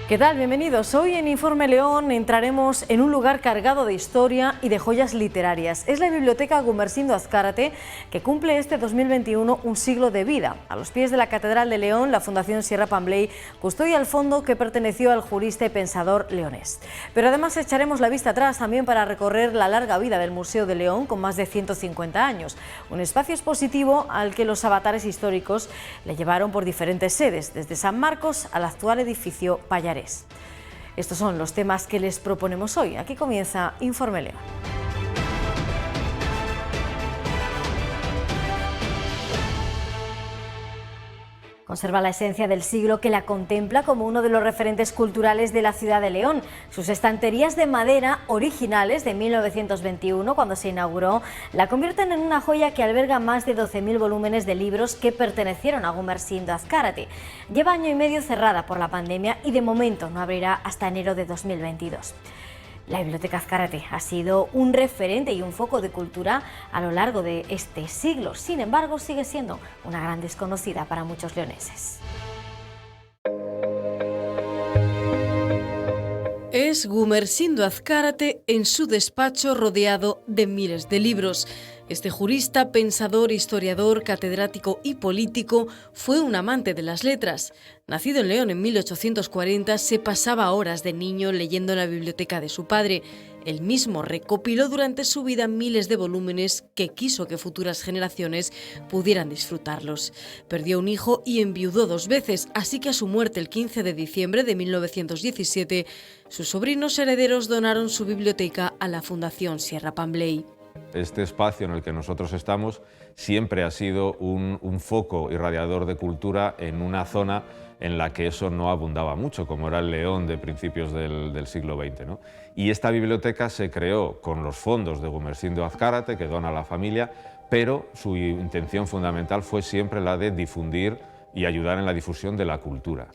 ¿Qué tal? Bienvenidos. Hoy en Informe León entraremos en un lugar cargado de historia y de joyas literarias. Es la Biblioteca Gumersindo Azcárate, que cumple este 2021 un siglo de vida. A los pies de la Catedral de León, la Fundación Sierra Pambley custodia el fondo que perteneció al jurista y pensador leonés. Pero además echaremos la vista atrás también para recorrer la larga vida del Museo de León, con más de 150 años. Un espacio expositivo al que los avatares históricos le llevaron por diferentes sedes, desde San Marcos al actual edificio Pallarés. Estos son los temas que les proponemos hoy. Aquí comienza Informe León. Conserva la esencia del siglo que la contempla como uno de los referentes culturales de la ciudad de León. Sus estanterías de madera originales de 1921, cuando se inauguró, la convierten en una joya que alberga más de 12.000 volúmenes de libros que pertenecieron a Gumersindo Azcárate. Lleva año y medio cerrada por la pandemia y de momento no abrirá hasta enero de 2022. La Biblioteca Azcárate ha sido un referente y un foco de cultura a lo largo de este siglo. Sin embargo, sigue siendo una gran desconocida para muchos leoneses. Es Gumersindo Azcárate en su despacho rodeado de miles de libros. Este jurista, pensador, historiador, catedrático y político fue un amante de las letras. Nacido en León en 1840, se pasaba horas de niño leyendo en la biblioteca de su padre. Él mismo recopiló durante su vida miles de volúmenes que quiso que futuras generaciones pudieran disfrutarlos. Perdió un hijo y enviudó 2 veces, así que a su muerte el 15 de diciembre de 1917, sus sobrinos herederos donaron su biblioteca a la Fundación Sierra Pambley. Este espacio en el que nosotros estamos siempre ha sido un foco irradiador de cultura en una zona en la que eso no abundaba mucho, como era el León de principios del siglo XX, ¿no? Y esta biblioteca se creó con los fondos de Gumersindo Azcárate, que dona a la familia, pero su intención fundamental fue siempre la de difundir y ayudar en la difusión de la cultura.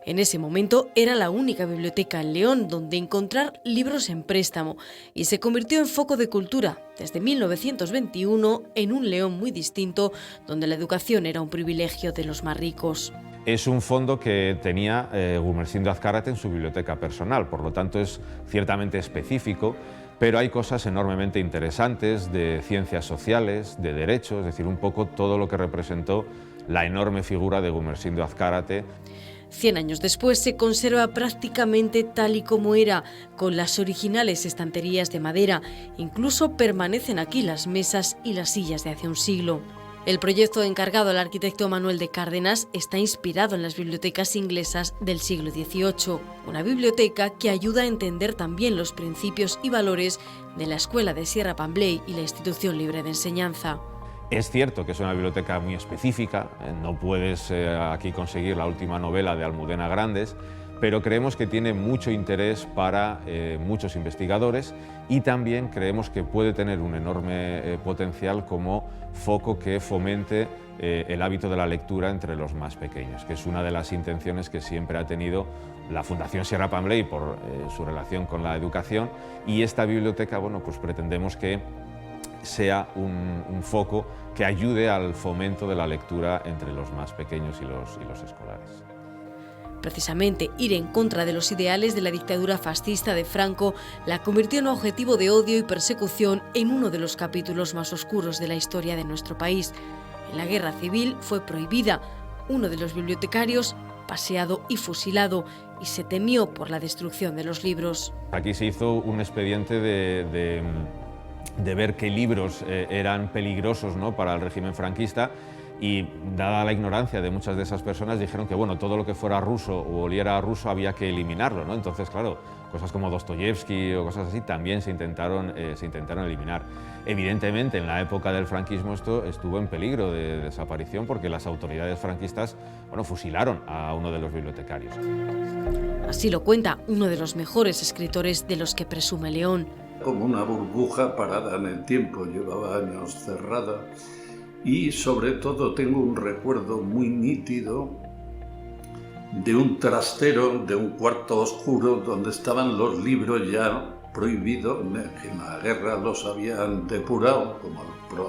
En ese momento era la única biblioteca en León donde encontrar libros en préstamo y se convirtió en foco de cultura desde 1921 en un León muy distinto, donde la educación era un privilegio de los más ricos. Es un fondo que tenía Gumersindo Azcárate en su biblioteca personal, por lo tanto es ciertamente específico, pero hay cosas enormemente interesantes de ciencias sociales, de derecho, es decir, un poco todo lo que representó la enorme figura de Gumersindo Azcárate. 100 años después se conserva prácticamente tal y como era, con las originales estanterías de madera. Incluso permanecen aquí las mesas y las sillas de hace un siglo. El proyecto encargado al arquitecto Manuel de Cárdenas está inspirado en las bibliotecas inglesas del siglo XVIII. Una biblioteca que ayuda a entender también los principios y valores de la Escuela de Sierra Pambley y la Institución Libre de Enseñanza. Es cierto que es una biblioteca muy específica, no puedes aquí conseguir la última novela de Almudena Grandes, pero creemos que tiene mucho interés para muchos investigadores y también creemos que puede tener un enorme potencial como foco que fomente el hábito de la lectura entre los más pequeños, que es una de las intenciones que siempre ha tenido la Fundación Sierra Pambley por su relación con la educación, y esta biblioteca, bueno, pues pretendemos que sea un foco que ayude al fomento de la lectura entre los más pequeños y los escolares. Precisamente, ir en contra de los ideales de la dictadura fascista de Franco la convirtió en objetivo de odio y persecución en uno de los capítulos más oscuros de la historia de nuestro país. En la Guerra Civil fue prohibida. Uno de los bibliotecarios paseado y fusilado, y se temió por la destrucción de los libros. Aquí se hizo un expediente de ver qué libros eran peligrosos, ¿no?, para el régimen franquista, y dada la ignorancia de muchas de esas personas dijeron que, bueno, todo lo que fuera ruso o oliera a ruso había que eliminarlo, ¿no? Entonces, claro, cosas como Dostoyevsky o cosas así también se intentaron eliminar. Evidentemente, en la época del franquismo esto estuvo en peligro de desaparición porque las autoridades franquistas, bueno, fusilaron a uno de los bibliotecarios. Así lo cuenta uno de los mejores escritores de los que presume León. Como una burbuja parada en el tiempo, llevaba años cerrada, y sobre todo tengo un recuerdo muy nítido de un trastero, de un cuarto oscuro donde estaban los libros ya prohibidos. En la guerra los habían depurado, como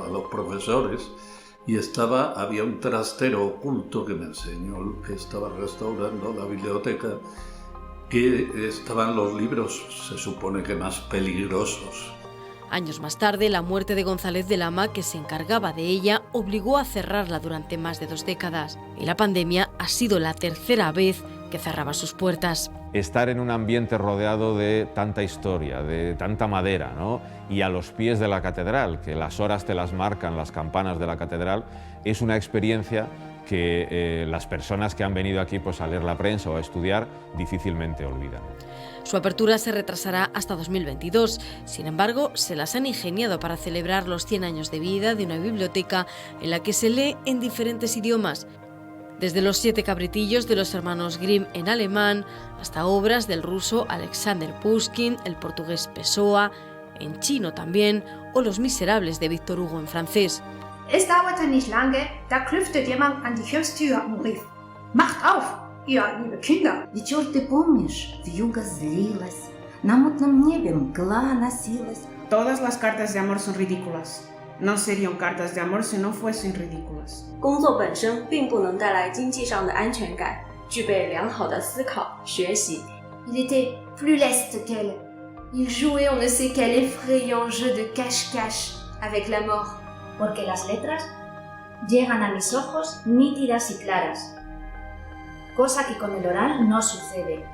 a los profesores, y había un trastero oculto que me enseñó el que estaba restaurando la biblioteca, que estaban los libros, se supone que más peligrosos. Años más tarde, la muerte de González de Lama, que se encargaba de ella, obligó a cerrarla durante más de 2 décadas. Y la pandemia ha sido la tercera vez que cerraba sus puertas. Estar en un ambiente rodeado de tanta historia, de tanta madera, ¿no? Y a los pies de la catedral, que las horas te las marcan las campanas de la catedral, es una experiencia que las personas que han venido aquí pues, a leer la prensa o a estudiar difícilmente olvidan. Su apertura se retrasará hasta 2022. Sin embargo, se las han ingeniado para celebrar los 100 años de vida de una biblioteca en la que se lee en diferentes idiomas, desde los 7 cabritillos de los hermanos Grimm en alemán hasta obras del ruso Alexander Pushkin, el portugués Pessoa, en chino también, o Los Miserables de Victor Hugo en francés. Es dauerte nicht lange, da klopfte jemand an die Kirchtür und rief: «Macht auf, ihr liebe Kinder!» Вечер ты помнишь, вьюга злилась, на мутном небе мгла носилась. Todas las cartas de amor son ridículas. No serían cartas de amor si no fuesen ridículas. 工作本身并不能带来经济上的安全感，具备良好的思考、学习。 Il était plus leste qu'elle. Il jouait on ne sait quel effrayant jeu de cache-cache avec la mort. Porque las letras llegan a mis ojos nítidas y claras, cosa que con el oral no sucede.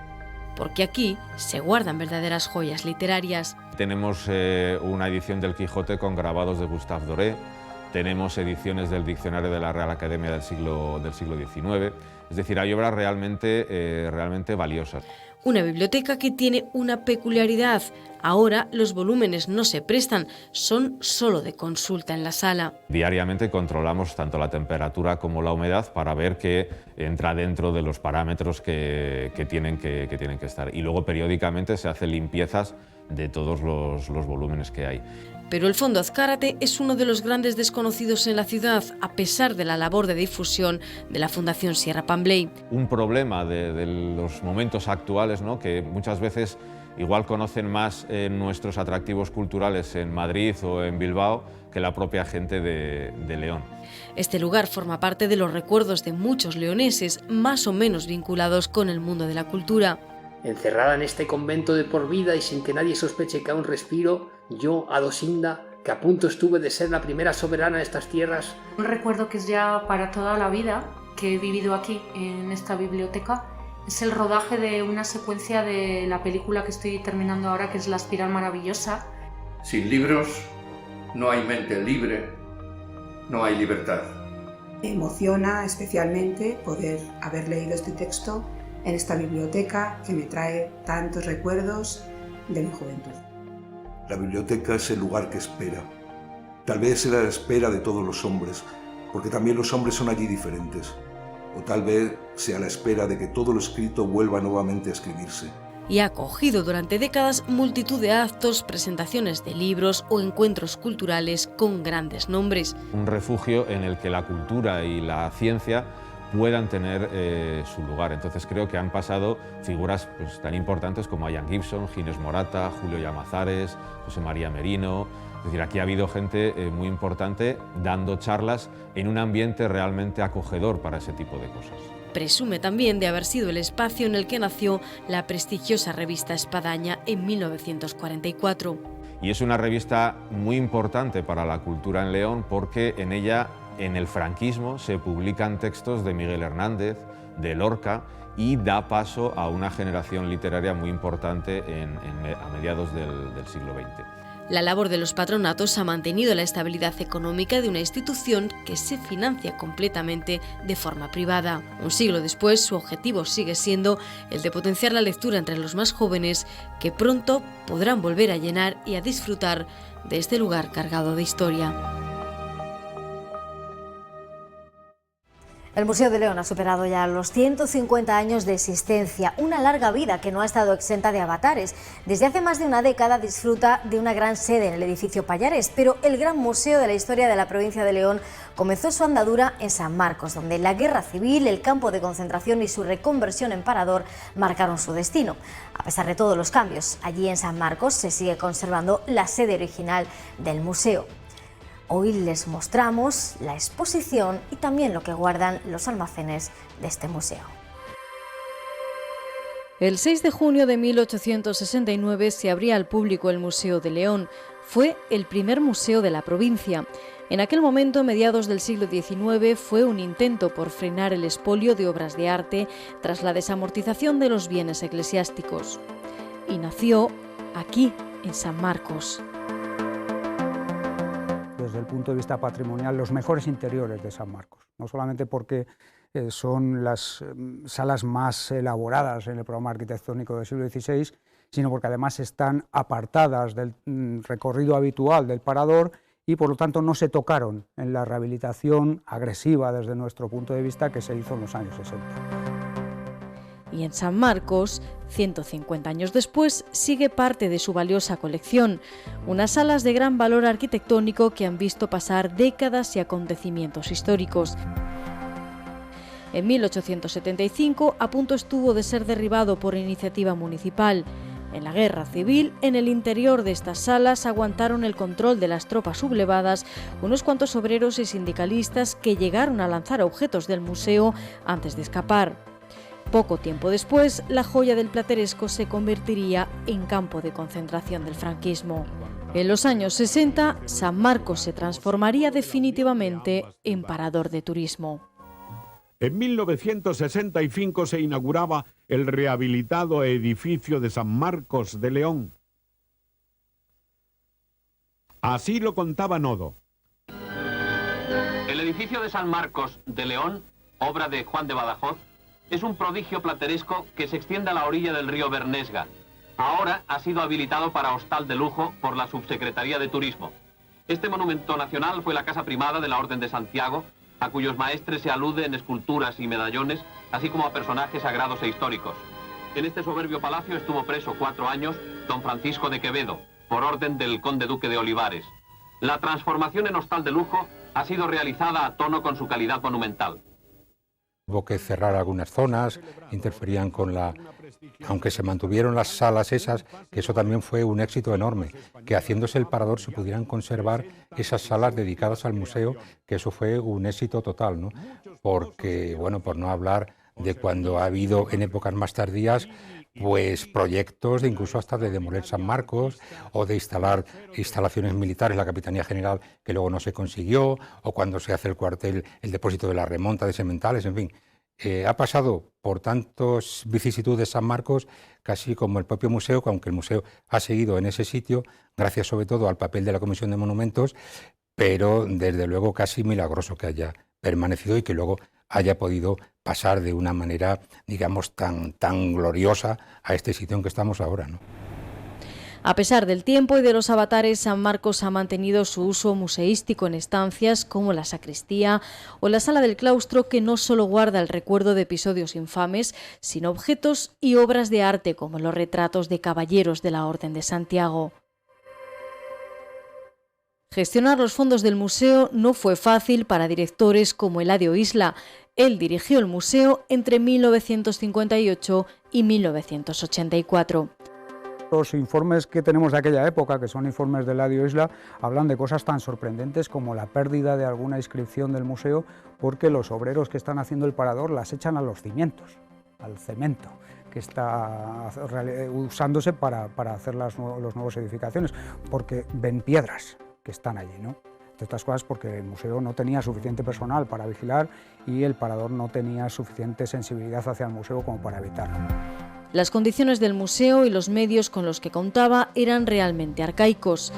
Porque aquí se guardan verdaderas joyas literarias. Tenemos una edición del Quijote con grabados de Gustave Doré, tenemos ediciones del Diccionario de la Real Academia del siglo XIX, es decir, hay obras realmente valiosas. Una biblioteca que tiene una peculiaridad. Ahora los volúmenes no se prestan, son solo de consulta en la sala. Diariamente controlamos tanto la temperatura como la humedad para ver que entra dentro de los parámetros que tienen que estar. Y luego periódicamente se hacen limpiezas de todos los volúmenes que hay. Pero el Fondo Azcárate es uno de los grandes desconocidos en la ciudad, a pesar de la labor de difusión de la Fundación Sierra Pambley. Un problema de los momentos actuales, ¿no? Que muchas veces igual conocen más nuestros atractivos culturales en Madrid o en Bilbao que la propia gente de León. Este lugar forma parte de los recuerdos de muchos leoneses, más o menos vinculados con el mundo de la cultura. Encerrada en este convento de por vida y sin que nadie sospeche que aún respiro, yo, Adosinda, que a punto estuve de ser la primera soberana de estas tierras. Un recuerdo que es ya para toda la vida, que he vivido aquí, en esta biblioteca, es el rodaje de una secuencia de la película que estoy terminando ahora, que es La Espiral Maravillosa. Sin libros no hay mente libre, no hay libertad. Me emociona especialmente poder haber leído este texto en esta biblioteca que me trae tantos recuerdos de mi juventud. La biblioteca es el lugar que espera. Tal vez sea la espera de todos los hombres, porque también los hombres son allí diferentes. O tal vez sea la espera de que todo lo escrito vuelva nuevamente a escribirse. Y ha acogido durante décadas multitud de actos, presentaciones de libros o encuentros culturales con grandes nombres. Un refugio en el que la cultura y la ciencia puedan tener su lugar. Entonces creo que han pasado figuras pues, tan importantes como Ian Gibson, Ginés Morata, Julio Llamazares, José María Merino. Es decir, aquí ha habido gente muy importante dando charlas en un ambiente realmente acogedor para ese tipo de cosas. Presume también de haber sido el espacio en el que nació la prestigiosa revista Espadaña en 1944. Y es una revista muy importante para la cultura en León porque en ella, en el franquismo, se publican textos de Miguel Hernández, de Lorca, y da paso a una generación literaria muy importante a mediados del siglo XX. La labor de los patronatos ha mantenido la estabilidad económica de una institución que se financia completamente de forma privada. Un siglo después, su objetivo sigue siendo el de potenciar la lectura entre los más jóvenes, que pronto podrán volver a llenar y a disfrutar de este lugar cargado de historia. El Museo de León ha superado ya los 150 años de existencia, una larga vida que no ha estado exenta de avatares. Desde hace más de una década disfruta de una gran sede en el edificio Pallares, pero el gran museo de la historia de la provincia de León comenzó su andadura en San Marcos, donde la guerra civil, el campo de concentración y su reconversión en parador marcaron su destino. A pesar de todos los cambios, allí en San Marcos se sigue conservando la sede original del museo. Hoy les mostramos la exposición y también lo que guardan los almacenes de este museo. El 6 de junio de 1869 se abría al público el Museo de León. Fue el primer museo de la provincia. En aquel momento, mediados del siglo XIX, fue un intento por frenar el expolio de obras de arte tras la desamortización de los bienes eclesiásticos. Y nació aquí, en San Marcos. Desde el punto de vista patrimonial, los mejores interiores de San Marcos, no solamente porque son las salas más elaboradas en el programa arquitectónico del siglo XVI, sino porque además están apartadas del recorrido habitual del parador y por lo tanto no se tocaron en la rehabilitación agresiva desde nuestro punto de vista que se hizo en los años 60. Y en San Marcos, 150 años después, sigue parte de su valiosa colección, unas salas de gran valor arquitectónico que han visto pasar décadas y acontecimientos históricos. En 1875, a punto estuvo de ser derribado por iniciativa municipal. En la Guerra Civil, en el interior de estas salas aguantaron el control de las tropas sublevadas unos cuantos obreros y sindicalistas que llegaron a lanzar objetos del museo antes de escapar. Poco tiempo después, la joya del plateresco se convertiría en campo de concentración del franquismo. En los años 60, San Marcos se transformaría definitivamente en parador de turismo. En 1965 se inauguraba el rehabilitado edificio de San Marcos de León. Así lo contaba Nodo. El edificio de San Marcos de León, obra de Juan de Badajoz, es un prodigio plateresco que se extiende a la orilla del río Bernesga. Ahora ha sido habilitado para hostal de lujo por la Subsecretaría de Turismo. Este monumento nacional fue la casa primada de la Orden de Santiago, a cuyos maestres se alude en esculturas y medallones, así como a personajes sagrados e históricos. En este soberbio palacio estuvo preso 4 años don Francisco de Quevedo, por orden del conde duque de Olivares. La transformación en hostal de lujo ha sido realizada a tono con su calidad monumental. Hubo que cerrar algunas zonas, interferían con la... Aunque se mantuvieron las salas esas, que eso también fue un éxito enorme, que haciéndose el parador se pudieran conservar esas salas dedicadas al museo, que eso fue un éxito total, ¿no? Porque, bueno, por no hablar de cuando ha habido en épocas más tardías, pues proyectos de incluso hasta de demoler San Marcos o de instalar instalaciones militares, la Capitanía General, que luego no se consiguió, o cuando se hace el cuartel, el depósito de la remonta de sementales, en fin. Ha pasado por tantas vicisitudes San Marcos, casi como el propio museo, aunque el museo ha seguido en ese sitio, gracias sobre todo al papel de la Comisión de Monumentos, pero desde luego casi milagroso que haya permanecido y que luego haya podido pasar de una manera, digamos, tan gloriosa a este sitio en que estamos ahora, ¿no? A pesar del tiempo y de los avatares, San Marcos ha mantenido su uso museístico en estancias como la sacristía o la sala del claustro, que no solo guarda el recuerdo de episodios infames, sino objetos y obras de arte como los retratos de caballeros de la Orden de Santiago. Gestionar los fondos del museo no fue fácil para directores como Eladio Isla. Él dirigió el museo entre 1958 y 1984. Los informes que tenemos de aquella época, que son informes de Eladio Isla, hablan de cosas tan sorprendentes como la pérdida de alguna inscripción del museo porque los obreros que están haciendo el parador las echan a los cimientos, al cemento que está usándose para hacer las nuevas edificaciones, porque ven piedras que están allí, ¿no? De estas cosas porque el museo no tenía suficiente personal para vigilar y el parador no tenía suficiente sensibilidad hacia el museo como para evitarlo. Las condiciones del museo y los medios con los que contaba eran realmente arcaicos.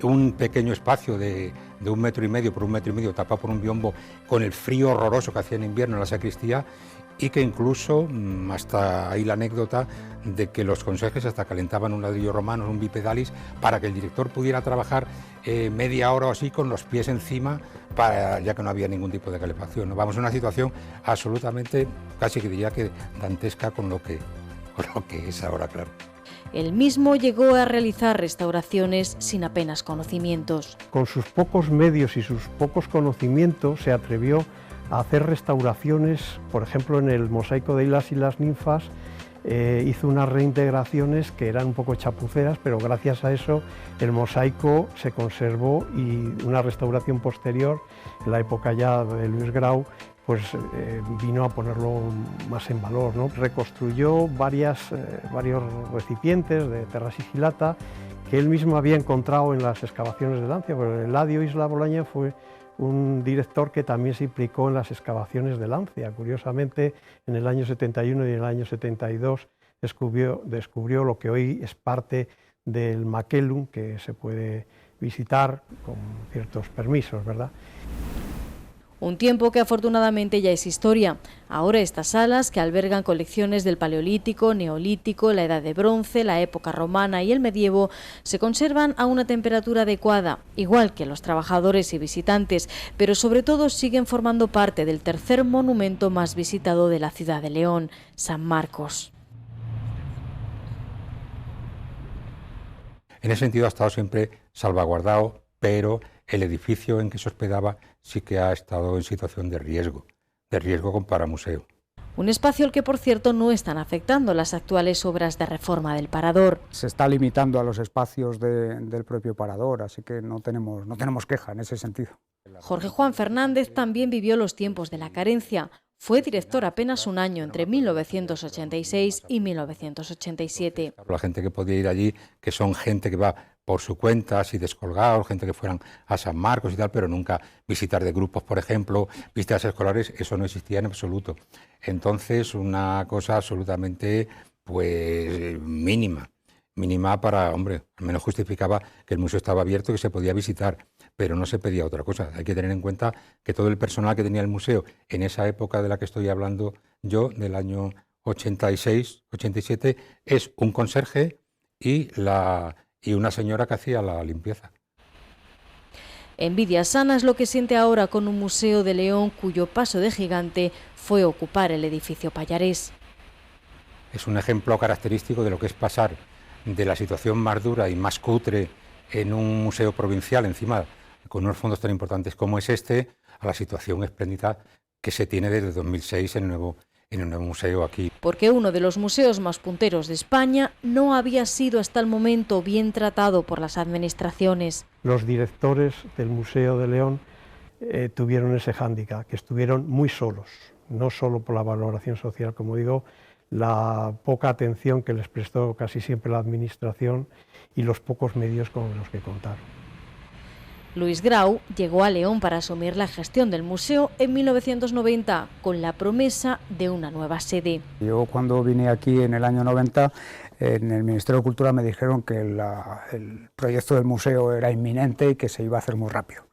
Un pequeño espacio de 1,5 metros por 1,5 metros tapado por un biombo, con el frío horroroso que hacía en invierno en la sacristía, y que incluso, hasta ahí la anécdota de que los conserjes hasta calentaban un ladrillo romano, un bipedalis, para que el director pudiera trabajar media hora o así con los pies encima, ya que no había ningún tipo de calefacción, ¿no? Vamos a una situación absolutamente, casi que diría que dantesca con lo que es ahora, claro. Él mismo llegó a realizar restauraciones sin apenas conocimientos. Con sus pocos medios y sus pocos conocimientos se atrevió a hacer restauraciones, por ejemplo en el mosaico de Hilas y las ninfas, hizo unas reintegraciones que eran un poco chapuceras, pero gracias a eso el mosaico se conservó, y una restauración posterior, en la época ya de Luis Grau, pues vino a ponerlo más en valor, ¿no? Reconstruyó varios recipientes de terra sigillata que él mismo había encontrado en las excavaciones de Lancia, porque Eladio Isla Bolaña fue un director que también se implicó en las excavaciones de Lancia. Curiosamente, en el año 71 y en el año 72 descubrió lo que hoy es parte del Macellum, que se puede visitar con ciertos permisos, ¿verdad? Un tiempo que afortunadamente ya es historia. Ahora estas salas, que albergan colecciones del Paleolítico, Neolítico, la Edad de Bronce, la época romana y el medievo, se conservan a una temperatura adecuada, igual que los trabajadores y visitantes, pero sobre todo siguen formando parte del tercer monumento más visitado de la ciudad de León, San Marcos. En ese sentido ha estado siempre salvaguardado, pero el edificio en que se hospedaba sí que ha estado en situación de riesgo para museo. Un espacio al que, por cierto, no están afectando las actuales obras de reforma del parador. Se está limitando a los espacios del propio parador, así que no tenemos queja en ese sentido. Jorge Juan Fernández también vivió los tiempos de la carencia. Fue director apenas un año, entre 1986 y 1987. La gente que podía ir allí, que son gente que va por su cuenta, así descolgados, gente que fueran a San Marcos y tal, pero nunca visitar de grupos, por ejemplo, visitas escolares, eso no existía en absoluto. Entonces, una cosa absolutamente, pues, mínima para, hombre, al menos justificaba que el museo estaba abierto, que se podía visitar, pero no se pedía otra cosa. Hay que tener en cuenta que todo el personal que tenía el museo en esa época de la que estoy hablando yo, del año 86, 87, es un conserje y una señora que hacía la limpieza. Envidia sana es lo que siente ahora con un museo de León cuyo paso de gigante fue ocupar el edificio Pallarés. Es un ejemplo característico de lo que es pasar de la situación más dura y más cutre en un museo provincial, encima con unos fondos tan importantes como es este, a la situación espléndida que se tiene desde 2006 en el nuevo museo aquí. Porque uno de los museos más punteros de España no había sido hasta el momento bien tratado por las administraciones. Los directores del Museo de León tuvieron ese hándicap, que estuvieron muy solos, no solo por la valoración social, como digo, la poca atención que les prestó casi siempre la administración y los pocos medios con los que contaron. Luis Grau llegó a León para asumir la gestión del museo en 1990 con la promesa de una nueva sede. Yo cuando vine aquí en el año 90, en el Ministerio de Cultura me dijeron que el proyecto del museo era inminente y que se iba a hacer muy rápido.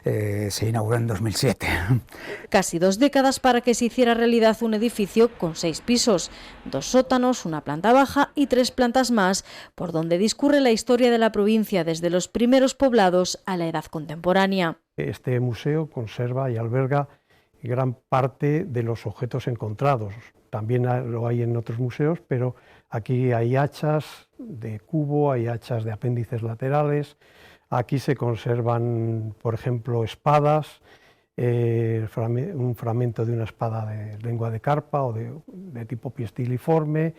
Se inauguró en 2007. Casi 2 décadas para que se hiciera realidad un edificio con 6 pisos, 2 sótanos, una planta baja y 3 plantas más, por donde discurre la historia de la provincia desde los primeros poblados a la edad contemporánea. Este museo conserva y alberga gran parte de los objetos encontrados. También lo hay en otros museos, pero aquí hay hachas de cubo, hay hachas de apéndices laterales. Aquí se conservan, por ejemplo, espadas, un fragmento de una espada de lengua de carpa o de tipo piestiliforme.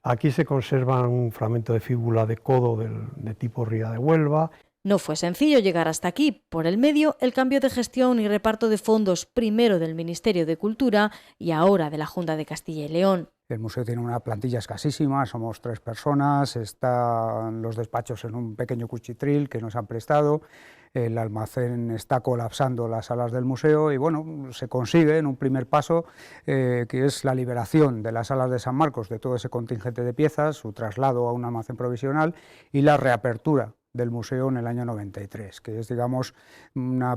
Aquí se conserva un fragmento de fíbula de codo de tipo Ría de Huelva. No fue sencillo llegar hasta aquí. Por el medio, el cambio de gestión y reparto de fondos, primero del Ministerio de Cultura y ahora de la Junta de Castilla y León. El museo tiene una plantilla escasísima, somos 3 personas, están los despachos en un pequeño cuchitril que nos han prestado, el almacén está colapsando las salas del museo y bueno, se consigue en un primer paso que es la liberación de las salas de San Marcos de todo ese contingente de piezas, su traslado a un almacén provisional y la reapertura del museo en el año 93, que es, digamos, una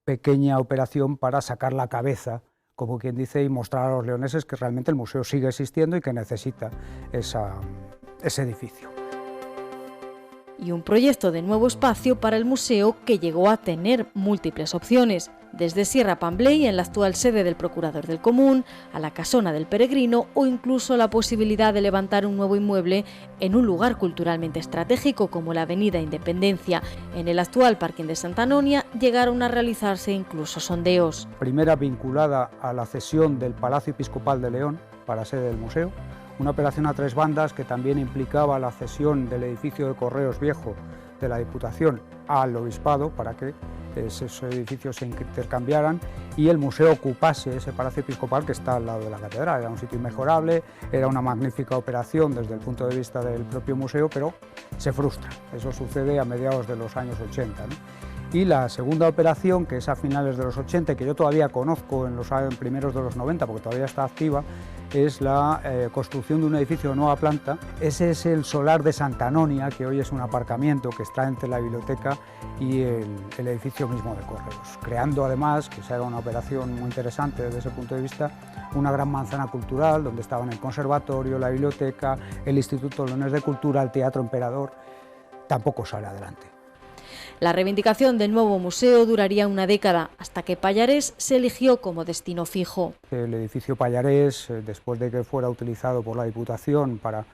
pequeña operación para sacar la cabeza, como quien dice, y mostrar a los leoneses que realmente el museo sigue existiendo y que necesita ese edificio. Y un proyecto de nuevo espacio para el museo que llegó a tener múltiples opciones, desde Sierra Pambley, en la actual sede del Procurador del Común, a la Casona del Peregrino o incluso la posibilidad de levantar un nuevo inmueble en un lugar culturalmente estratégico como la Avenida Independencia. En el actual Parking de Santa Anonia llegaron a realizarse incluso sondeos. Primera vinculada a la cesión del Palacio Episcopal de León para sede del museo, una operación a 3 bandas que también implicaba la cesión del edificio de Correos Viejo de la Diputación al Obispado para que esos edificios se intercambiaran y el museo ocupase ese palacio episcopal que está al lado de la catedral. Era un sitio inmejorable, era una magnífica operación desde el punto de vista del propio museo, pero se frustra. Eso sucede a mediados de los años 80, ¿no? Y la segunda operación, que es a finales de los 80, que yo todavía conozco en los primeros de los 90, porque todavía está activa, es la construcción de un edificio de nueva planta. Ese es el solar de Santa Anonia, que hoy es un aparcamiento que está entre la biblioteca y el edificio mismo de Correos, creando además, que se haga una operación muy interesante desde ese punto de vista, una gran manzana cultural, donde estaban el conservatorio, la biblioteca, el Instituto Leonés de Cultura, el Teatro Emperador. Tampoco sale adelante. La reivindicación del nuevo museo duraría una década, hasta que Pallarés se eligió como destino fijo. El edificio Pallarés, después de que fuera utilizado por la Diputación para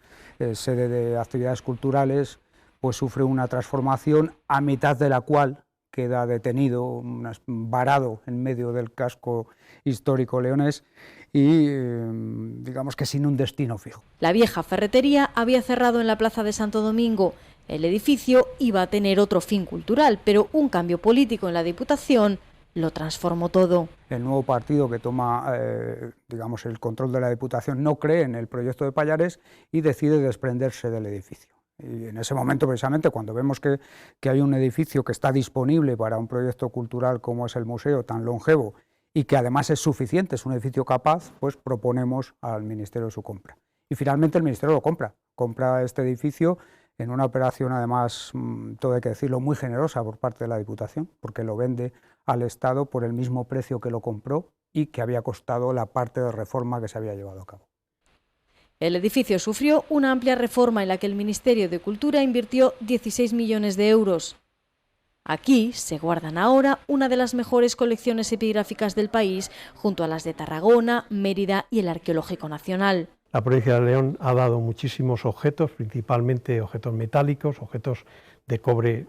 sede de actividades culturales, pues sufre una transformación, a mitad de la cual queda detenido, varado en medio del casco histórico leonés y digamos que sin un destino fijo. La vieja ferretería había cerrado en la plaza de Santo Domingo. El edificio iba a tener otro fin cultural, pero un cambio político en la Diputación lo transformó todo. El nuevo partido que toma digamos, el control de la Diputación no cree en el proyecto de Pallarés y decide desprenderse del edificio. Y en ese momento, precisamente, cuando vemos que hay un edificio que está disponible para un proyecto cultural como es el museo, tan longevo, y que además es suficiente, es un edificio capaz, pues proponemos al Ministerio su compra. Y finalmente el Ministerio lo compra este edificio en una operación, además, todo hay que decirlo, muy generosa por parte de la Diputación, porque lo vende al Estado por el mismo precio que lo compró y que había costado la parte de reforma que se había llevado a cabo. El edificio sufrió una amplia reforma en la que el Ministerio de Cultura invirtió 16 millones de euros. Aquí se guardan ahora una de las mejores colecciones epigráficas del país, junto a las de Tarragona, Mérida y el Arqueológico Nacional. La provincia de León ha dado muchísimos objetos, principalmente objetos metálicos, objetos de cobre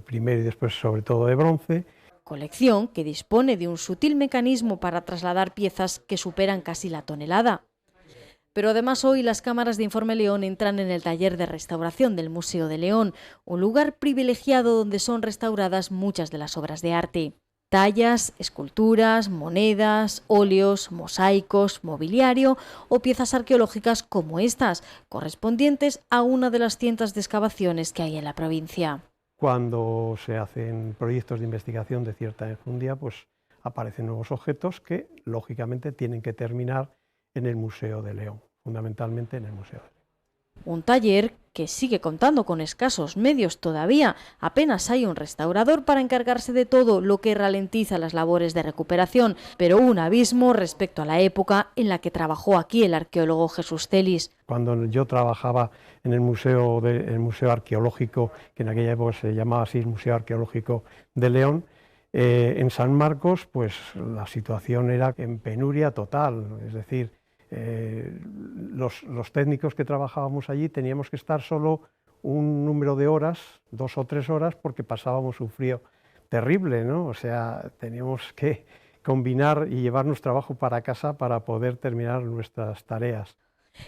primero y después sobre todo de bronce. Colección que dispone de un sutil mecanismo para trasladar piezas que superan casi la tonelada. Pero además hoy las cámaras de Informe León entran en el taller de restauración del Museo de León, un lugar privilegiado donde son restauradas muchas de las obras de arte. Tallas, esculturas, monedas, óleos, mosaicos, mobiliario o piezas arqueológicas como estas, correspondientes a una de las cientos de excavaciones que hay en la provincia. Cuando se hacen proyectos de investigación de cierta enjundia, pues aparecen nuevos objetos que, lógicamente, tienen que terminar en el Museo de León, fundamentalmente en el Museo de León. Un taller que sigue contando con escasos medios todavía. Apenas hay un restaurador para encargarse de todo, lo que ralentiza las labores de recuperación, pero un abismo respecto a la época en la que trabajó aquí el arqueólogo Jesús Celis. Cuando yo trabajaba en el museo arqueológico, que en aquella época se llamaba así el Museo Arqueológico de León, en San Marcos, pues la situación era en penuria total, es decir, los técnicos que trabajábamos allí teníamos que estar solo un número de horas, 2 o 3 horas, porque pasábamos un frío terrible, ¿no? O sea, teníamos que combinar y llevarnos trabajo para casa para poder terminar nuestras tareas.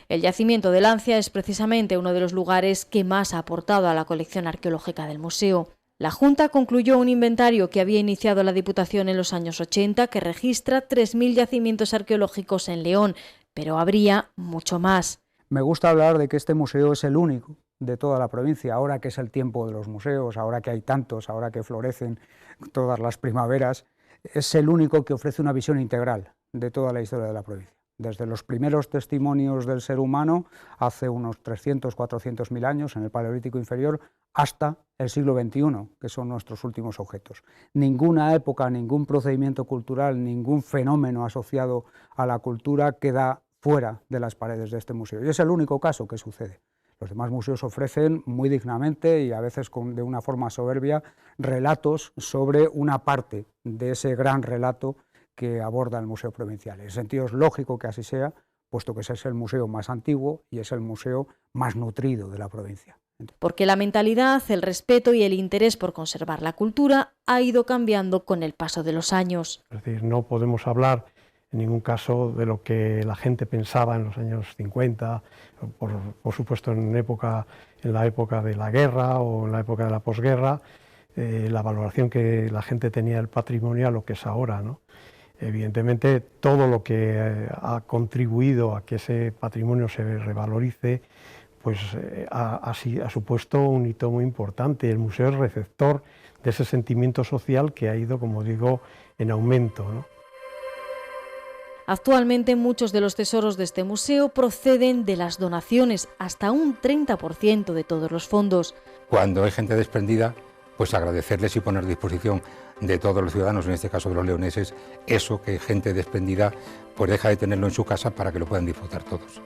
El yacimiento de Lancia es precisamente uno de los lugares que más ha aportado a la colección arqueológica del museo. La Junta concluyó un inventario que había iniciado la Diputación en los años 80 que registra 3.000 yacimientos arqueológicos en León, pero habría mucho más. Me gusta hablar de que este museo es el único de toda la provincia, ahora que es el tiempo de los museos, ahora que hay tantos, ahora que florecen todas las primaveras, es el único que ofrece una visión integral de toda la historia de la provincia. Desde los primeros testimonios del ser humano, hace unos 300, 400.000 años, en el Paleolítico inferior, hasta el siglo XXI, que son nuestros últimos objetos. Ninguna época, ningún procedimiento cultural, ningún fenómeno asociado a la cultura queda fuera de las paredes de este museo. Y es el único caso que sucede. Los demás museos ofrecen muy dignamente y a veces de una forma soberbia relatos sobre una parte de ese gran relato que aborda el Museo Provincial. En ese sentido es lógico que así sea, puesto que ese es el museo más antiguo y es el museo más nutrido de la provincia. Porque la mentalidad, el respeto y el interés por conservar la cultura ha ido cambiando con el paso de los años. Es decir, no podemos hablar en ningún caso de lo que la gente pensaba en los años 50, por supuesto en la época de la guerra o en la época de la posguerra. la valoración que la gente tenía del patrimonio a lo que es ahora, ¿no? Evidentemente, todo lo que ha contribuido a que ese patrimonio se revalorice, pues ha supuesto un hito muy importante. El museo es receptor de ese sentimiento social que ha ido, como digo, en aumento, ¿no? Actualmente muchos de los tesoros de este museo proceden de las donaciones, hasta un 30% de todos los fondos. Cuando hay gente desprendida, pues agradecerles y poner a disposición de todos los ciudadanos, en este caso de los leoneses, eso que gente desprendida pues deja de tenerlo en su casa para que lo puedan disfrutar todos.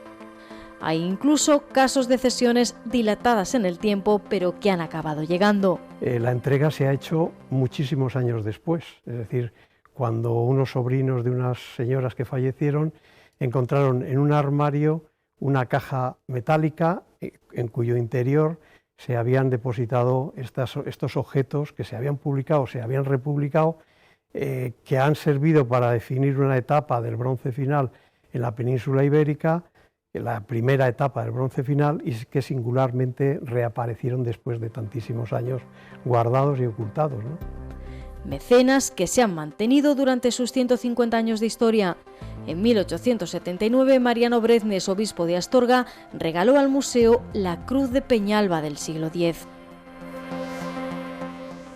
Hay incluso casos de cesiones dilatadas en el tiempo, pero que han acabado llegando. La entrega se ha hecho muchísimos años después, es decir, cuando unos sobrinos de unas señoras que fallecieron encontraron en un armario una caja metálica en cuyo interior se habían depositado estos objetos que se habían publicado, se habían republicado, que han servido para definir una etapa del bronce final en la península ibérica, la primera etapa del bronce final, y que singularmente reaparecieron después de tantísimos años guardados y ocultados, ¿no? Mecenas que se han mantenido durante sus 150 años de historia. En 1879, Mariano Breznes, obispo de Astorga, regaló al museo la Cruz de Peñalba del siglo X.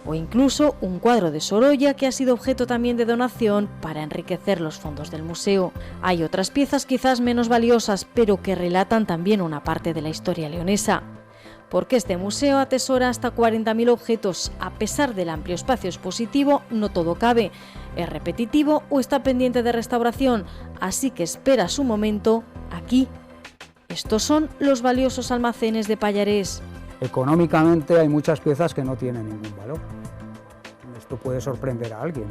O incluso un cuadro de Sorolla que ha sido objeto también de donación para enriquecer los fondos del museo. Hay otras piezas quizás menos valiosas, pero que relatan también una parte de la historia leonesa. Porque este museo atesora hasta 40.000 objetos. A pesar del amplio espacio expositivo, no todo cabe, es repetitivo o está pendiente de restauración, así que espera su momento aquí. Estos son los valiosos almacenes de Pallarés. Económicamente hay muchas piezas que no tienen ningún valor. Esto puede sorprender a alguien,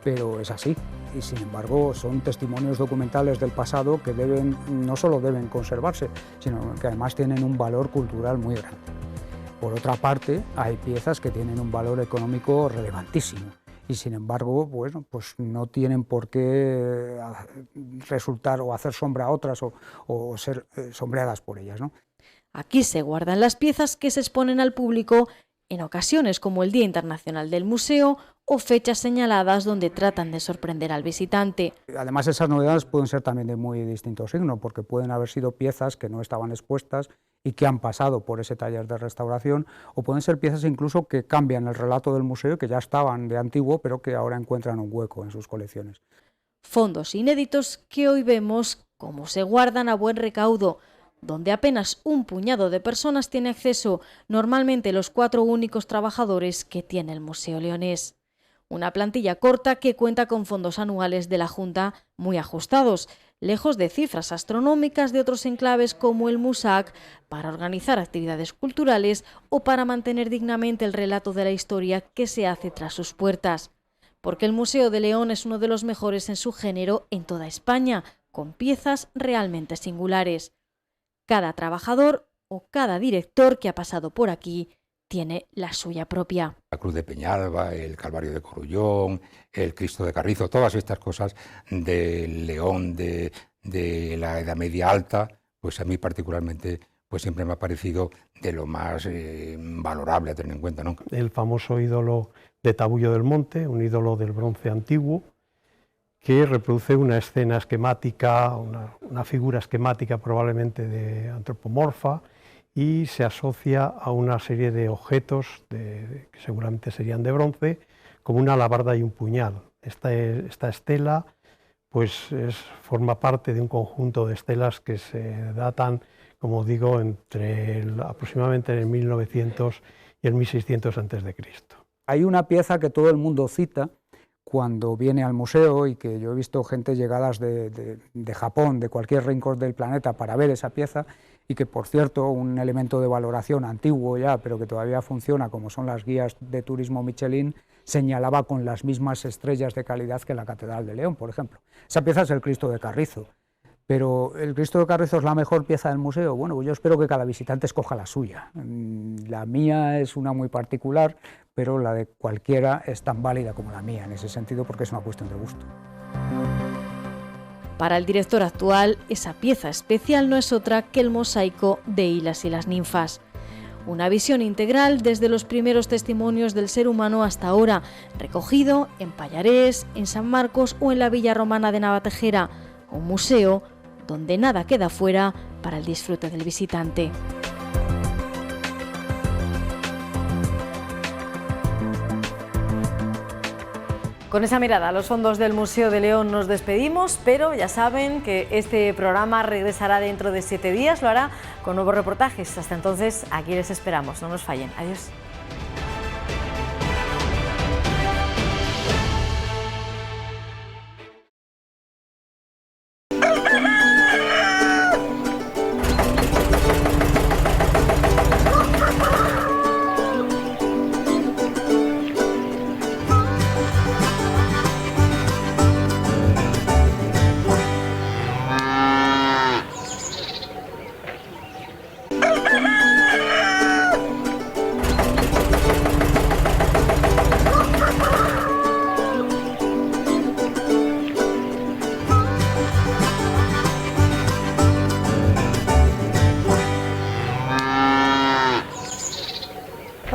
pero es así. Y sin embargo son testimonios documentales del pasado que no solo deben conservarse, sino que además tienen un valor cultural muy grande. Por otra parte, hay piezas que tienen un valor económico relevantísimo y sin embargo, bueno, pues no tienen por qué resultar o hacer sombra a otras o ser sombreadas por ellas, ¿no? Aquí se guardan las piezas que se exponen al público en ocasiones como el Día Internacional del Museo o fechas señaladas donde tratan de sorprender al visitante. Además, esas novedades pueden ser también de muy distinto signo, porque pueden haber sido piezas que no estaban expuestas y que han pasado por ese taller de restauración, o pueden ser piezas incluso que cambian el relato del museo, que ya estaban de antiguo, pero que ahora encuentran un hueco en sus colecciones. Fondos inéditos que hoy vemos cómo se guardan a buen recaudo, donde apenas un puñado de personas tiene acceso, normalmente los 4 únicos trabajadores que tiene el Museo Leonés. Una plantilla corta que cuenta con fondos anuales de la Junta muy ajustados, lejos de cifras astronómicas de otros enclaves como el MUSAC, para organizar actividades culturales o para mantener dignamente el relato de la historia que se hace tras sus puertas. Porque el Museo de León es uno de los mejores en su género en toda España, con piezas realmente singulares. Cada trabajador o cada director que ha pasado por aquí tiene la suya propia. La Cruz de Peñalba, el Calvario de Corullón, el Cristo de Carrizo, todas estas cosas del León de la Edad Media Alta, pues a mí particularmente pues siempre me ha parecido de lo más valorable a tener en cuenta, ¿no? El famoso ídolo de Tabullo del Monte, un ídolo del bronce antiguo, que reproduce una escena esquemática, una figura esquemática probablemente de antropomorfa, y se asocia a una serie de objetos que seguramente serían de bronce, como una alabarda y un puñal. Esta estela pues forma parte de un conjunto de estelas que se datan, como digo, aproximadamente en el 1900 y el 1600 a.C. Hay una pieza que todo el mundo cita cuando viene al museo, y que yo he visto gente llegadas de Japón, de cualquier rincón del planeta, para ver esa pieza, y que, por cierto, un elemento de valoración antiguo ya, pero que todavía funciona, como son las guías de turismo Michelin, señalaba con las mismas estrellas de calidad que la Catedral de León, por ejemplo. Esa pieza es el Cristo de Carrizo. Pero ¿el Cristo de Carrizo es la mejor pieza del museo? Bueno, pues yo espero que cada visitante escoja la suya. La mía es una muy particular, pero la de cualquiera es tan válida como la mía en ese sentido, porque es una cuestión de gusto. Para el director actual, esa pieza especial no es otra que el mosaico de Hilas y las ninfas. Una visión integral desde los primeros testimonios del ser humano hasta ahora, recogido en Pallarés, en San Marcos o en la Villa Romana de Navatejera, un museo donde nada queda fuera para el disfrute del visitante. Con esa mirada a los fondos del Museo de León nos despedimos, pero ya saben que este programa regresará dentro de 7 días, lo hará con nuevos reportajes. Hasta entonces, aquí les esperamos, no nos fallen. Adiós.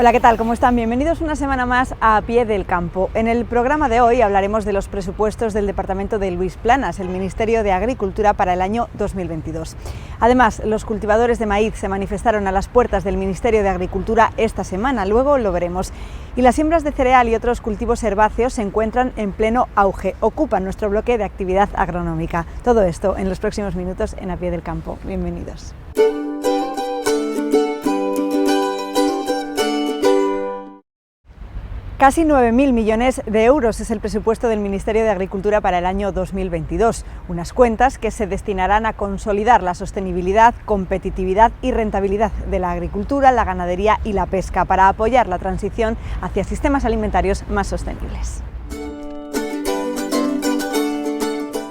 Hola, ¿qué tal? ¿Cómo están? Bienvenidos una semana más a Pie del Campo. En el programa de hoy hablaremos de los presupuestos del departamento de Luis Planas, el Ministerio de Agricultura para el año 2022. Además, los cultivadores de maíz se manifestaron a las puertas del Ministerio de Agricultura esta semana, luego lo veremos. Y las siembras de cereal y otros cultivos herbáceos se encuentran en pleno auge, ocupan nuestro bloque de actividad agronómica. Todo esto en los próximos minutos en A Pie del Campo. Bienvenidos. Casi 9.000 millones de euros es el presupuesto del Ministerio de Agricultura para el año 2022, unas cuentas que se destinarán a consolidar la sostenibilidad, competitividad y rentabilidad de la agricultura, la ganadería y la pesca para apoyar la transición hacia sistemas alimentarios más sostenibles.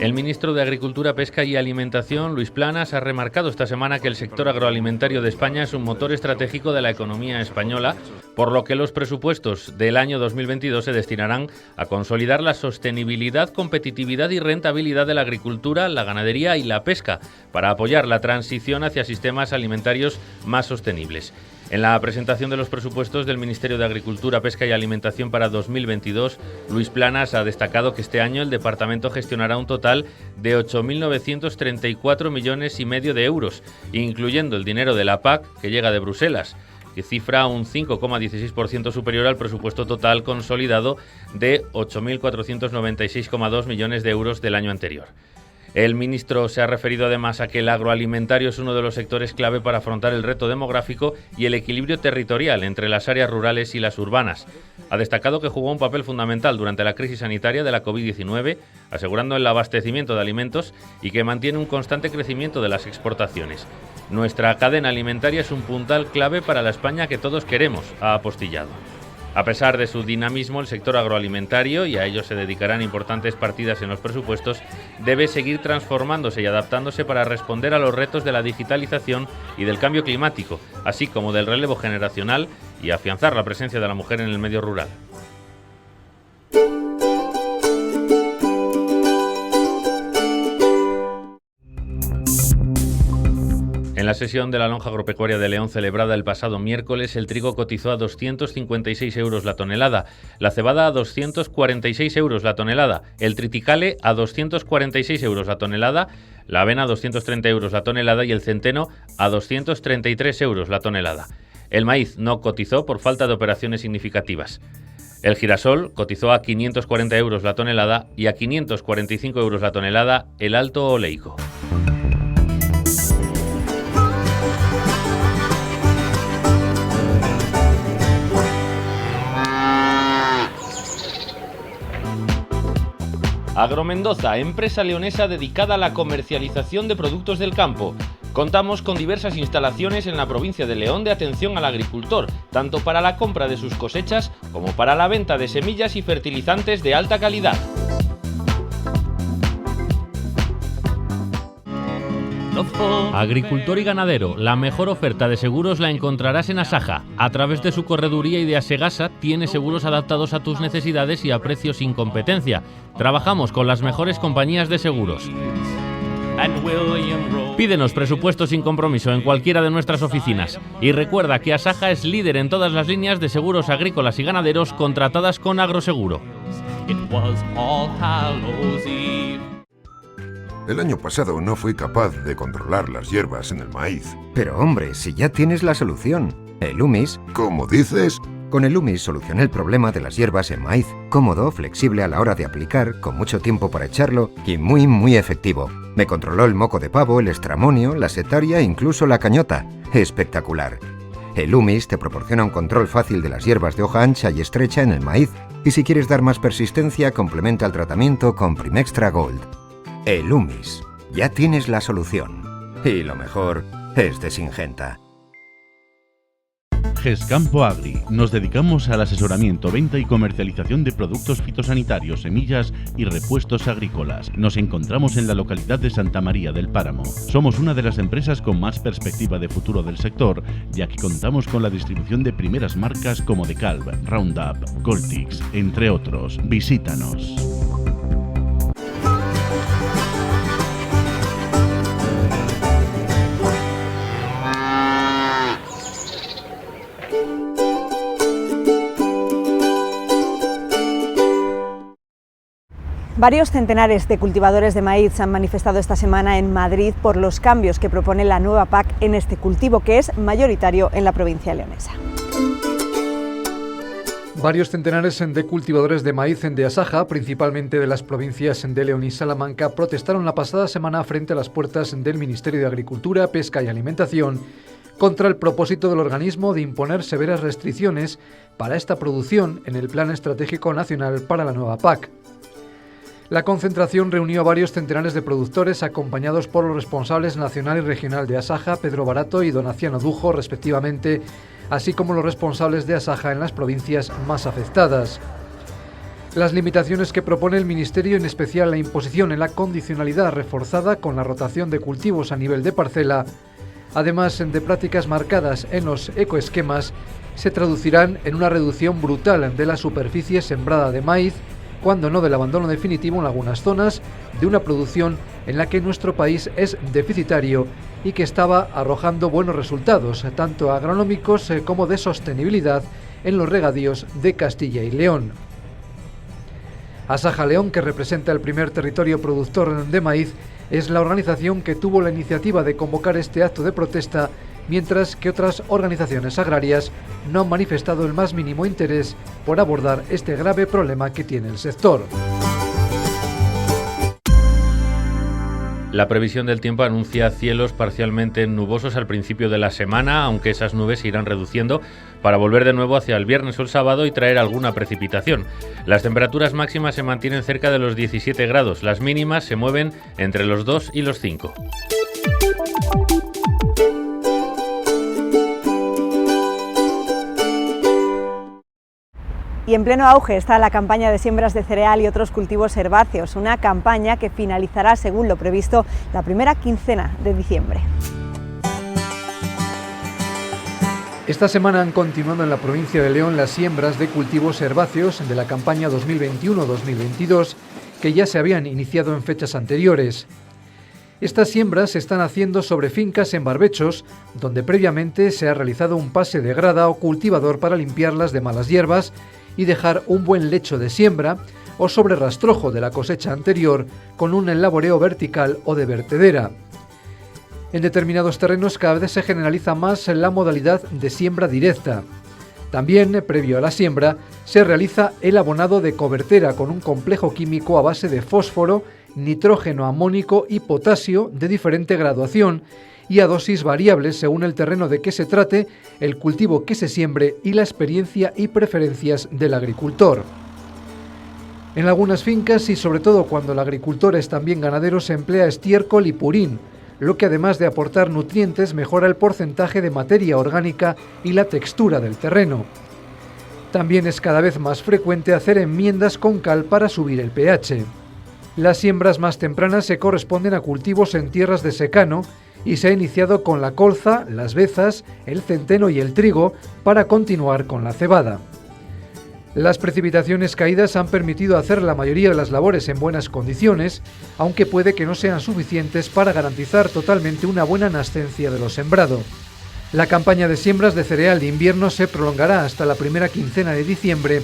El ministro de Agricultura, Pesca y Alimentación, Luis Planas, ha remarcado esta semana que el sector agroalimentario de España es un motor estratégico de la economía española, por lo que los presupuestos del año 2022 se destinarán a consolidar la sostenibilidad, competitividad y rentabilidad de la agricultura, la ganadería y la pesca, para apoyar la transición hacia sistemas alimentarios más sostenibles. En la presentación de los presupuestos del Ministerio de Agricultura, Pesca y Alimentación para 2022, Luis Planas ha destacado que este año el departamento gestionará un total de 8.934 millones y medio de euros, incluyendo el dinero de la PAC que llega de Bruselas, que cifra un 5,16% superior al presupuesto total consolidado de 8.496,2 millones de euros del año anterior. El ministro se ha referido además a que el agroalimentario es uno de los sectores clave para afrontar el reto demográfico y el equilibrio territorial entre las áreas rurales y las urbanas. Ha destacado que jugó un papel fundamental durante la crisis sanitaria de la COVID-19, asegurando el abastecimiento de alimentos y que mantiene un constante crecimiento de las exportaciones. Nuestra cadena alimentaria es un puntal clave para la España que todos queremos, ha apostillado. A pesar de su dinamismo, el sector agroalimentario, y a ello se dedicarán importantes partidas en los presupuestos, debe seguir transformándose y adaptándose para responder a los retos de la digitalización y del cambio climático, así como del relevo generacional y afianzar la presencia de la mujer en el medio rural. En la sesión de la lonja agropecuaria de León celebrada el pasado miércoles, el trigo cotizó a 256 euros la tonelada, la cebada a 246 euros la tonelada, el triticale a 246 euros la tonelada, la avena a 230 euros la tonelada y el centeno a 233 euros la tonelada. El maíz no cotizó por falta de operaciones significativas. El girasol cotizó a 540 euros la tonelada y a 545 euros la tonelada el alto oleico. Agromendoza, empresa leonesa dedicada a la comercialización de productos del campo. Contamos con diversas instalaciones en la provincia de León de atención al agricultor, tanto para la compra de sus cosechas como para la venta de semillas y fertilizantes de alta calidad. Agricultor y ganadero, la mejor oferta de seguros la encontrarás en Asaja. A través de su correduría y de Asegasa tiene seguros adaptados a tus necesidades y a precios sin competencia. Trabajamos con las mejores compañías de seguros. Pídenos presupuesto sin compromiso en cualquiera de nuestras oficinas. Y recuerda que Asaja es líder en todas las líneas de seguros agrícolas y ganaderos contratadas con Agroseguro. El año pasado no fui capaz de controlar las hierbas en el maíz. Pero hombre, si ya tienes la solución. El Humis. ¿Cómo dices? Con el Humis solucioné el problema de las hierbas en maíz. Cómodo, flexible a la hora de aplicar, con mucho tiempo para echarlo y muy efectivo. Me controló el moco de pavo, el estramonio, la setaria e incluso la cañota. Espectacular. El Humis te proporciona un control fácil de las hierbas de hoja ancha y estrecha en el maíz. Y si quieres dar más persistencia, complementa el tratamiento con Primextra Gold. El Humis. Ya tienes la solución. Y lo mejor es de Syngenta. GESCampo Agri. Nos dedicamos al asesoramiento, venta y comercialización de productos fitosanitarios, semillas y repuestos agrícolas. Nos encontramos en la localidad de Santa María del Páramo. Somos una de las empresas con más perspectiva de futuro del sector, ya que contamos con la distribución de primeras marcas como DeKalb, Roundup, Coltix, entre otros. Visítanos. Varios centenares de cultivadores de maíz se han manifestado esta semana en Madrid por los cambios que propone la nueva PAC en este cultivo, que es mayoritario en la provincia leonesa. Varios centenares de cultivadores de maíz de Asaja, principalmente de las provincias de León y Salamanca, protestaron la pasada semana frente a las puertas del Ministerio de Agricultura, Pesca y Alimentación contra el propósito del organismo de imponer severas restricciones para esta producción en el Plan Estratégico Nacional para la nueva PAC. La concentración reunió a varios centenares de productores acompañados por los responsables nacional y regional de Asaja, Pedro Barato y Donaciano Dujo, respectivamente, así como los responsables de Asaja en las provincias más afectadas. Las limitaciones que propone el Ministerio, en especial la imposición en la condicionalidad reforzada con la rotación de cultivos a nivel de parcela, además de prácticas marcadas en los ecoesquemas, se traducirán en una reducción brutal de la superficie sembrada de maíz, cuando no del abandono definitivo en algunas zonas de una producción en la que nuestro país es deficitario y que estaba arrojando buenos resultados, tanto agronómicos como de sostenibilidad en los regadíos de Castilla y León. Asaja León, que representa el primer territorio productor de maíz, es la organización que tuvo la iniciativa de convocar este acto de protesta, mientras que otras organizaciones agrarias no han manifestado el más mínimo interés por abordar este grave problema que tiene el sector. La previsión del tiempo anuncia cielos parcialmente nubosos al principio de la semana, aunque esas nubes se irán reduciendo para volver de nuevo hacia el viernes o el sábado y traer alguna precipitación. Las temperaturas máximas se mantienen cerca de los 17 grados, las mínimas se mueven entre los 2 y los 5. Y en pleno auge está la campaña de siembras de cereal y otros cultivos herbáceos, una campaña que finalizará, según lo previsto, la primera quincena de diciembre. Esta semana han continuado en la provincia de León las siembras de cultivos herbáceos de la campaña 2021-2022, que ya se habían iniciado en fechas anteriores. Estas siembras se están haciendo sobre fincas en barbechos, donde previamente se ha realizado un pase de grada o cultivador para limpiarlas de malas hierbas y dejar un buen lecho de siembra, o sobre rastrojo de la cosecha anterior con un laboreo vertical o de vertedera. En determinados terrenos cada vez se generaliza más la modalidad de siembra directa. También, previo a la siembra, se realiza el abonado de cobertera con un complejo químico a base de fósforo, nitrógeno amónico y potasio de diferente graduación y a dosis variables según el terreno de que se trate, el cultivo que se siembre y la experiencia y preferencias del agricultor. En algunas fincas y sobre todo cuando el agricultor es también ganadero se emplea estiércol y purín, lo que además de aportar nutrientes mejora el porcentaje de materia orgánica y la textura del terreno. También es cada vez más frecuente hacer enmiendas con cal para subir el pH. Las siembras más tempranas se corresponden a cultivos en tierras de secano y se ha iniciado con la colza, las bezas, el centeno y el trigo para continuar con la cebada. Las precipitaciones caídas han permitido hacer la mayoría de las labores en buenas condiciones, aunque puede que no sean suficientes para garantizar totalmente una buena nascencia de lo sembrado. La campaña de siembras de cereal de invierno se prolongará hasta la primera quincena de diciembre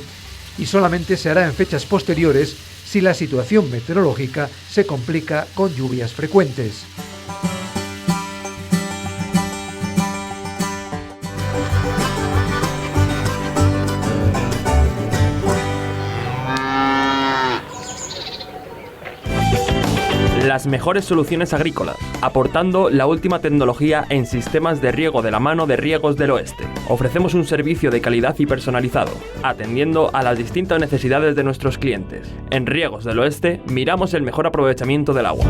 y solamente se hará en fechas posteriores si la situación meteorológica se complica con lluvias frecuentes. Las mejores soluciones agrícolas, aportando la última tecnología en sistemas de riego de la mano de Riegos del Oeste. Ofrecemos un servicio de calidad y personalizado, atendiendo a las distintas necesidades de nuestros clientes. En Riegos del Oeste miramos el mejor aprovechamiento del agua.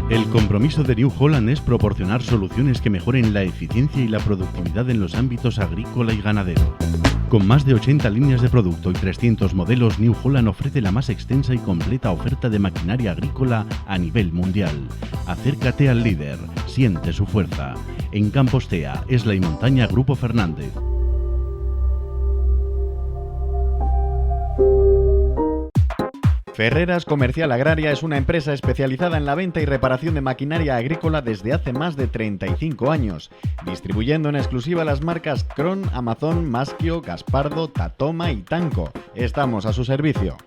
El compromiso de New Holland es proporcionar soluciones que mejoren la eficiencia y la productividad en los ámbitos agrícola y ganadero. Con más de 80 líneas de producto y 300 modelos, New Holland ofrece la más extensa y completa oferta de maquinaria agrícola a nivel mundial. Acércate al líder, siente su fuerza. En Campos Cea, Esla y Montaña, Grupo Fernández. Ferreras Comercial Agraria es una empresa especializada en la venta y reparación de maquinaria agrícola desde hace más de 35 años, distribuyendo en exclusiva las marcas Kron, Amazon, Maschio, Gaspardo, Tatoma y Tanco. Estamos a su servicio.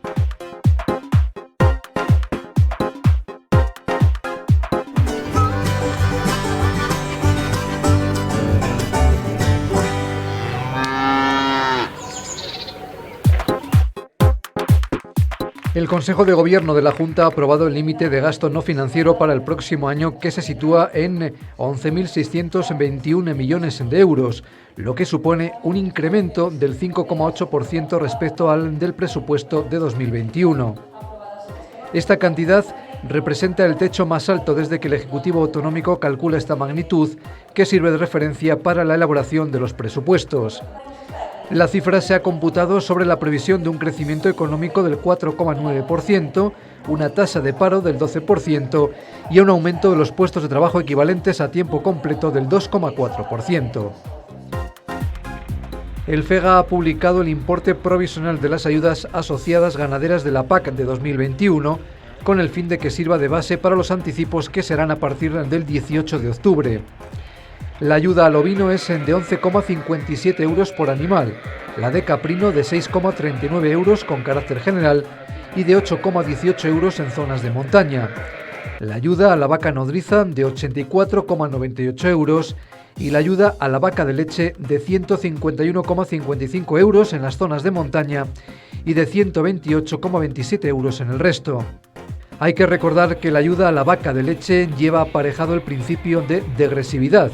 El Consejo de Gobierno de la Junta ha aprobado el límite de gasto no financiero para el próximo año, que se sitúa en 11.621 millones de euros, lo que supone un incremento del 5,8% respecto al del presupuesto de 2021. Esta cantidad representa el techo más alto desde que el Ejecutivo Autonómico calcula esta magnitud, que sirve de referencia para la elaboración de los presupuestos. La cifra se ha computado sobre la previsión de un crecimiento económico del 4,9%, una tasa de paro del 12% y un aumento de los puestos de trabajo equivalentes a tiempo completo del 2,4%. El FEGA ha publicado el importe provisional de las ayudas asociadas ganaderas de la PAC de 2021, con el fin de que sirva de base para los anticipos que serán a partir del 18 de octubre. La ayuda al ovino es de 11,57 euros por animal, la de caprino de 6,39 euros con carácter general y de 8,18 euros en zonas de montaña. La ayuda a la vaca nodriza de 84,98 euros y la ayuda a la vaca de leche de 151,55 euros en las zonas de montaña y de 128,27 euros en el resto. Hay que recordar que la ayuda a la vaca de leche lleva aparejado el principio de degresividad,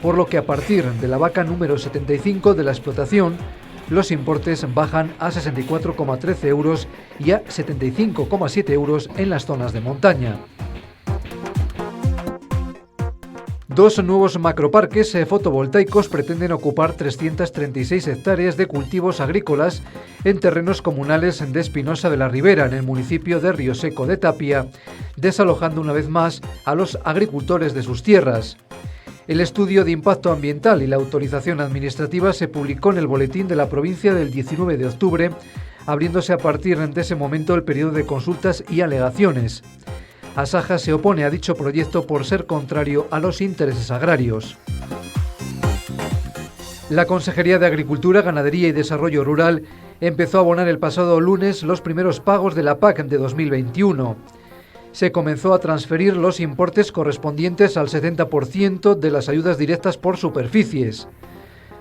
por lo que a partir de la vaca número 75 de la explotación, los importes bajan a 64,13 euros y a 75,7 euros en las zonas de montaña. Dos nuevos macroparques fotovoltaicos pretenden ocupar 336 hectáreas de cultivos agrícolas en terrenos comunales de Espinosa de la Ribera, en el municipio de Rioseco de Tapia, desalojando una vez más a los agricultores de sus tierras. El estudio de impacto ambiental y la autorización administrativa se publicó en el boletín de la provincia del 19 de octubre, abriéndose a partir de ese momento el periodo de consultas y alegaciones. Asaja se opone a dicho proyecto por ser contrario a los intereses agrarios. La Consejería de Agricultura, Ganadería y Desarrollo Rural empezó a abonar el pasado lunes los primeros pagos de la PAC de 2021. Se comenzó a transferir los importes correspondientes al 70% de las ayudas directas por superficies.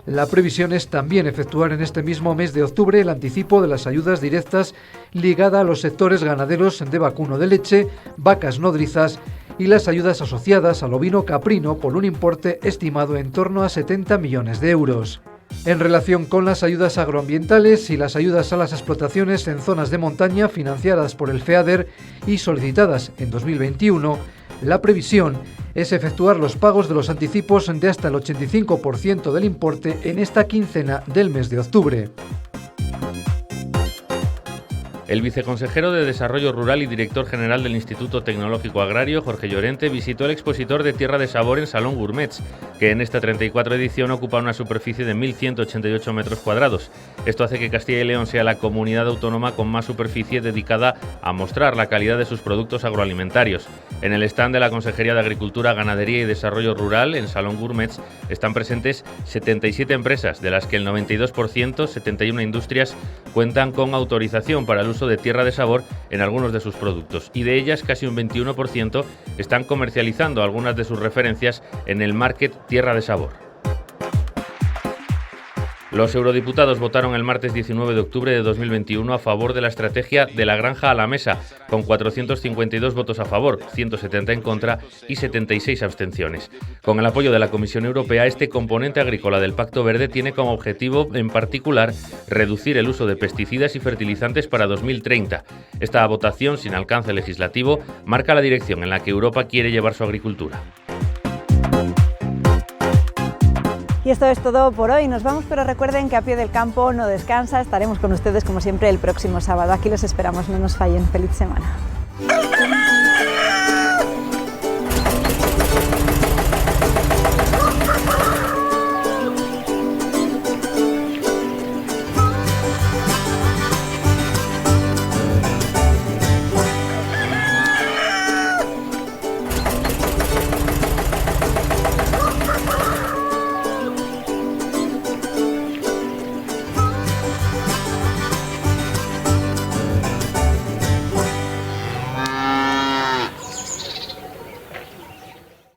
La previsión es también efectuar en este mismo mes de octubre el anticipo de las ayudas directas ligada a los sectores ganaderos de vacuno de leche, vacas nodrizas y las ayudas asociadas al ovino caprino por un importe estimado en torno a 70 millones de euros. En relación con las ayudas agroambientales y las ayudas a las explotaciones en zonas de montaña financiadas por el FEADER y solicitadas en 2021, la previsión es efectuar los pagos de los anticipos de hasta el 85% del importe en esta quincena del mes de octubre. El viceconsejero de Desarrollo Rural y director general del Instituto Tecnológico Agrario, Jorge Llorente, visitó el expositor de Tierra de Sabor en Salón Gourmets, que en esta 34 edición ocupa una superficie de 1.188 metros cuadrados. Esto hace que Castilla y León sea la comunidad autónoma con más superficie dedicada a mostrar la calidad de sus productos agroalimentarios. En el stand de la Consejería de Agricultura, Ganadería y Desarrollo Rural, en Salón Gourmets, están presentes 77 empresas, de las que el 92%, 71 industrias, cuentan con autorización para el uso de tierra de sabor en algunos de sus productos, y de ellas casi un 21% están comercializando algunas de sus referencias en el Market Tierra de Sabor. Los eurodiputados votaron el martes 19 de octubre de 2021 a favor de la estrategia de la granja a la mesa, con 452 votos a favor, 170 en contra y 76 abstenciones. Con el apoyo de la Comisión Europea, este componente agrícola del Pacto Verde tiene como objetivo, en particular, reducir el uso de pesticidas y fertilizantes para 2030. Esta votación, sin alcance legislativo, marca la dirección en la que Europa quiere llevar su agricultura. Y esto es todo por hoy. Nos vamos, pero recuerden que A Pie del Campo no descansa. Estaremos con ustedes como siempre el próximo sábado. Aquí los esperamos, no nos fallen. Feliz semana.